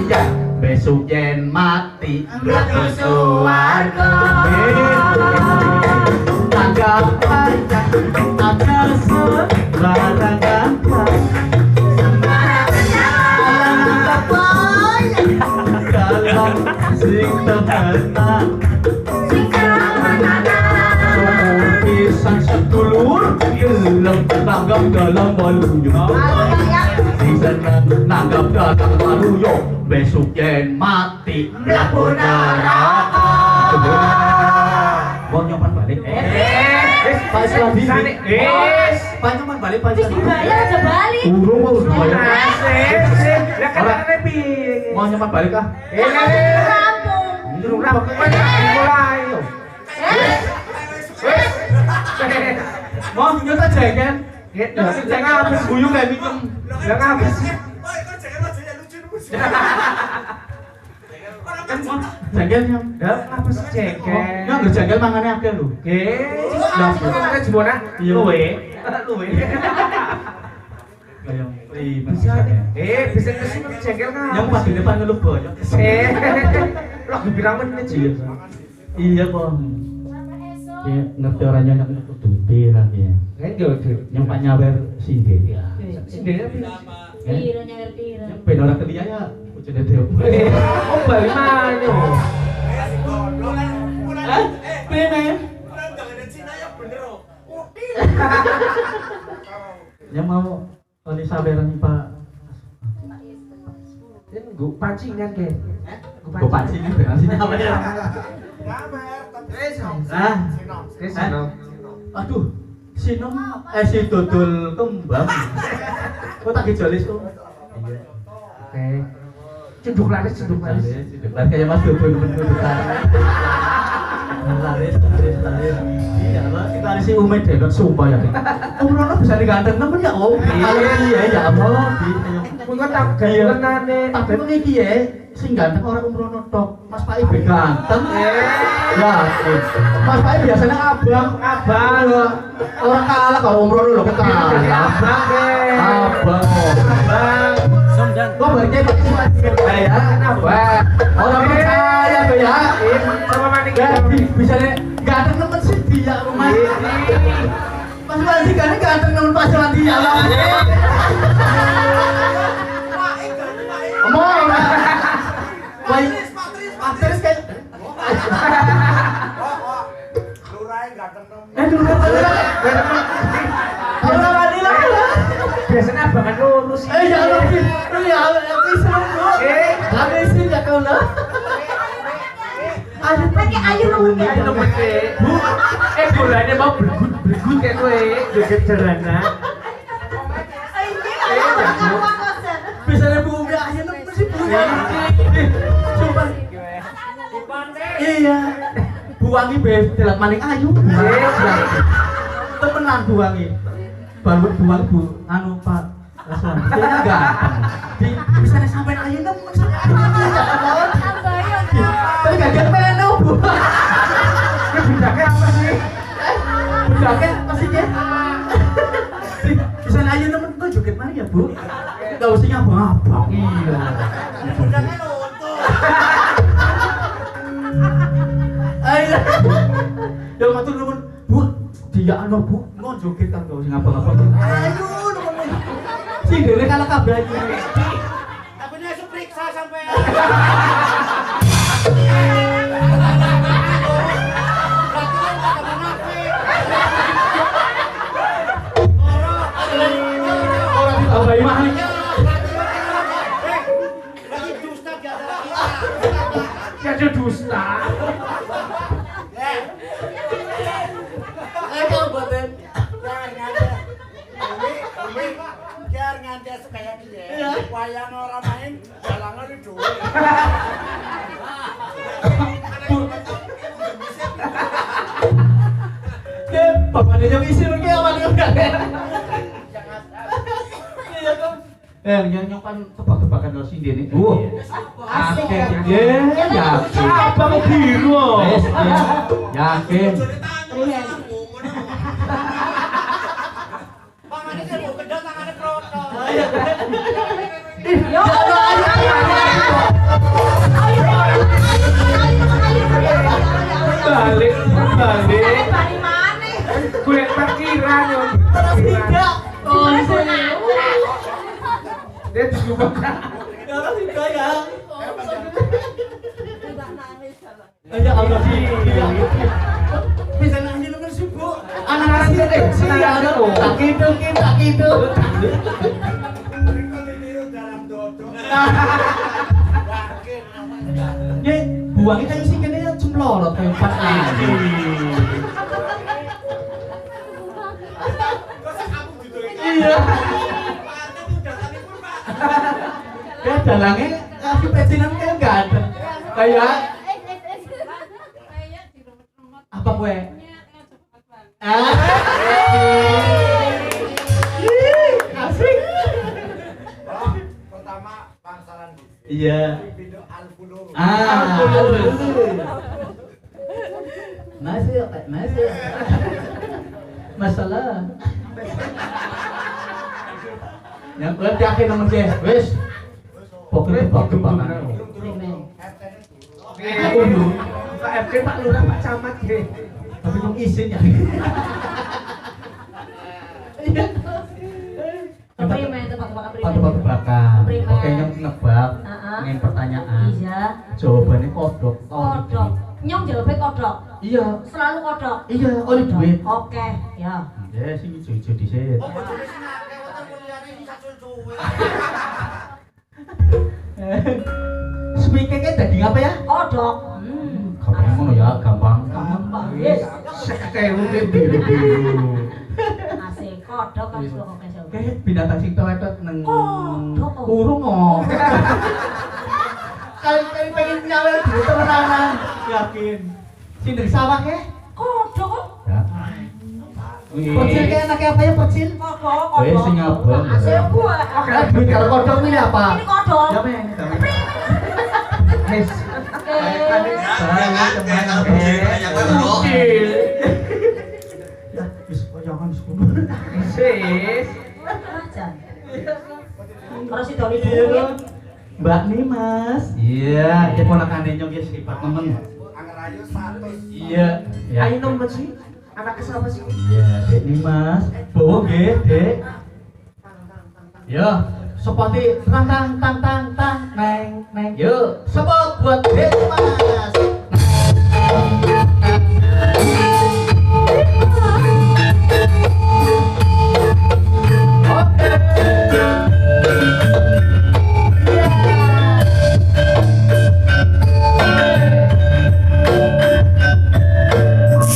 ya besok yen mati mlebu swarga anggap aja agar sembarang gampang kalau sing temenan sing temenan pisang sedulur gelem tanggap dalam baluyung sing seneng nanggap dalam baluyung besok yen mati mlebu neraka mau nyopan balik Pak Islam bisa nih Pak nyopan balik Pak Islam dibayar aja balik urung mau dibayar lah kan repi mau nyopan balik kah rampung durung rampung mulai yo mau nyota jengkel gitu jangan habis guyung kayak minum jangan habis jengkelnya apa sih jengkel nggak jengkel mangannya akeh lho lah kita jebona luwe kayak bisa bisa kesini jengkel kan yang pas di depan ngeluh banyak lah bilang menit sih iya kok ya ngerti orangnya yang kudu pirang ya enggak yang pak nyawer sindhe ya sendiri piro nyawer piro ben ora kelia ya ujune dewe oh bali manyo Prime yang mau Tony sabaran Pak gue pancingan ke gue pancingan berarti apa ya aduh sinom si dodol kembang kok tak kejolis kok oke cenduk laris kayak mas dodol temen-temen laris iya loh kita ada si Umed deh sumpah ya Rono bisa diganteng temen ya iya ya Allah mungkin tak gantengane tapi ini ya sing ganteng orang Rono tok Mas Pak Ibe ganteng ya Mas Pak Ibe biasanya abang orang kalah kalau Rono loh kalah abang somdan kok baliknya pakai ya orang percaya tuh ya sama maning bisa deh ganteng temen sih dia rumah Mas Wandi kan ganteng temen pacaran dia lah omong baik aktris kayak lurae ganteng temen orang Wandi lah biasanya abangan lurus ya lebih ya bisa habis sih ya kau lah ayo pakai ayo nunggu bu bolanya mau bergut kayak gue joget cerana bisa ada bu umi akhirnya nunggu sih bu coba iya buangi telat maning ayu temenan buangi baru buang bu anu Pak Raswan enggak bisa sampai ayu nemu tapi gagal menu bu bedanya apa sih bedanya pastinya bisa ayu nemu kok joget mana ya bu nggak usah abang-abang iya bedanya nonton ayo yang matur nuwun bu dia anu bu mau joget kan nggak usah abang-abang ayo nuwun sing dhewe kalah kabeh ayu tapi nek periksa sampai tambah mahal jadi dusta ayo buatin biar nganti kayak dia wayang orang main jalangan itu bapaknya yang isi lagi apa nih iya kan yang nyokan tebak-tebakan kalau sini nih asik ya abang biru yakin tangannya mau kedot tangannya proto Yo, ayo. Ya Allah juga ya. Tidak nangis salah. Ya Allah sih. Bisa nangis lu kan sibuk. Anak-anak senang ada loh. Tak gitu. Ini dalam dodok. Yakin. Ye, buangnya kayak sih kene ya cemplorot kayak pas ini. Iya. Kayak dalangnya kasih pecinan kayak enggak ada. Kayak apa gue? Ah. Asik. Pertama bangsalan gitu. Iya. Video Alpulo. Masih. Masalah. Yang gue yakin sama dia, wes. Pokoknya tebak-tebakan. Pak RT, Pak Lurah, Pak Camat nggih. Tapi yang isinya. Keprimen tebak-tebakan primen. Tebak-tebakan. Primen. Oke, yang nebak. Heeh. Ingin pertanyaan. Iya. Jawabannya kodok. Kodok. Nyong jawabnya kodok. Iya. Selalu kodok. Iya, oleh duit. Oke, ya. Ya, sing ijo-ijo dhisik. Oh, betul sih ngake wonten kuliahane iki sak suwe. Speaking-nya daging apa ya? Kodok. Gampang ngono ya, gampang. Gampang. Yes. Sekewu biru-biru. Asik kodok kan suka kok kesel. Kayak binatang sing tewet neng Kodok. kurung kok. Kali pengen nyawer dulu temenan. Yakin. Sing dari sawah ke? Kodok kok. Ya. Pecil kayak anaknya apa ya pecil? Kodok, Weh, kodok. sing abang. Asik gua. Oke, duit kalau kodok milih apa? Ini kodok. Ya, men. Wes. Oke. Ya, wis jangan sepuluh. Sis. Ajan. Terus itu dihubungin. Mbak Nimas. Iya, dia ponakane nyong ya sifat nemen. Angger ayu 100. Iya. Ya. Ayo nomor sih. Anak siapa sih? Iya, Dek Nimas. Bawa nggih, Dek. Ya, seperti tang neng. Yo, sebab buat Dek Nimas.